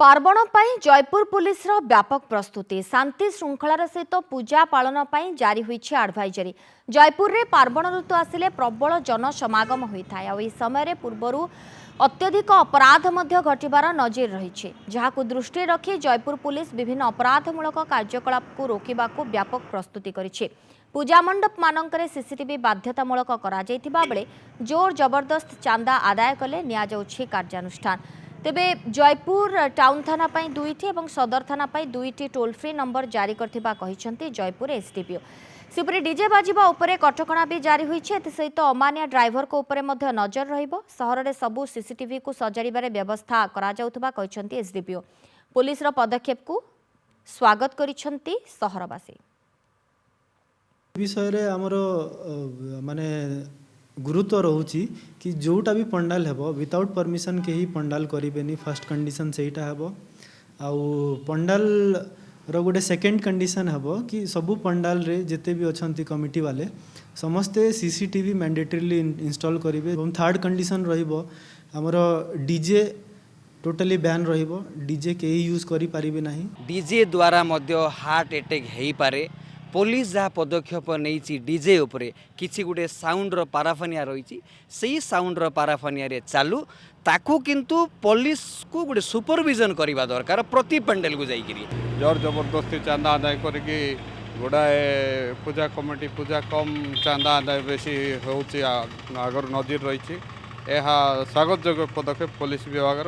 पार्वण पर जयपुर पुलिस व्यापक प्रस्तुति शांति श्रृंखलार सहित पूजा पालन पर जारी हुई एडभाइजरी। जयपुर में पार्वण ऋतु आसिले प्रबल जनसमागम होता है। यह समय पूर्वर अत्यधिक अपराध घटबार नजर रही, जहां दृष्टि रखी जयपुर पुलिस विभिन्न अपराधमूलक कार्यकलाप को रोकने व्यापक प्रस्तुति करिछि। पूजा मंडप मानकरे सीसीटीवी बाध्यतामूलक करा जायतिबा बेले जोर जबरदस्त चांदा आदाय कले निया जाउछि कार्यानुष्ठान। तेबे जयपुर टाउन थाना पाई 2टी और सदर थाना पाई 2टी टोल फ्री नंबर जारी करथिबा कहिसंती जयपुर एसडीपीओ। सेपरि डीजे बाजिबा उपरे कटकणा भी जारी होइछे। सहित अमानिया ड्राइवर को उपरे मध्य नजर रहिबो। सहर रे सबु सीसीटीवी को सजाड़िबारे व्यवस्था करा जाउथबा कहिसंती एसडीपीओ। पुलिस रो पदक्षेप को स्वागत करिसंती सहरवासी। विषय रे हमरो माने गुरुत्व रोची कि जोटा भी पंडाल हेबो विदाउट परमिशन के ही पंडाल करेनि। फर्स्ट कंडीशन सेटा हेबो। आउ पंडाल रो गोटे सेकेंड कंडीशन हेबो कि सबु पंडाल रे जेते भी अछंती कमिटी वाले समस्ते सीसीटीवी मैंडेटरीली इंस्टॉल करिवे। एवं थर्ड कंडीशन रहिबो हमरो डीजे टोटली बैन रहिबो। डीजे के यूज करि परिबे नाही। डीजे द्वारा मध्य हार्ट अटैक हेई पारे। पुलिस जहाँ पदक्षेप नहीं डीजे उपरे किसी गोटे साउंड रो पाराफानिया रही से साउंड रो पाराफानिया रे चालू ताकू किंतु पुलिस को गोटे सुपरविजन करवा दरकार प्रति पंडाल को जाइए। जोर जबरदस्ती चांदा आदाय करके गुड़ाए पूजा कमिटी पूजा कम चांदा आदाय बेसी होची आगर नजर रही। यह स्वागत योग्य पदक्षेप पुलिस विभाग।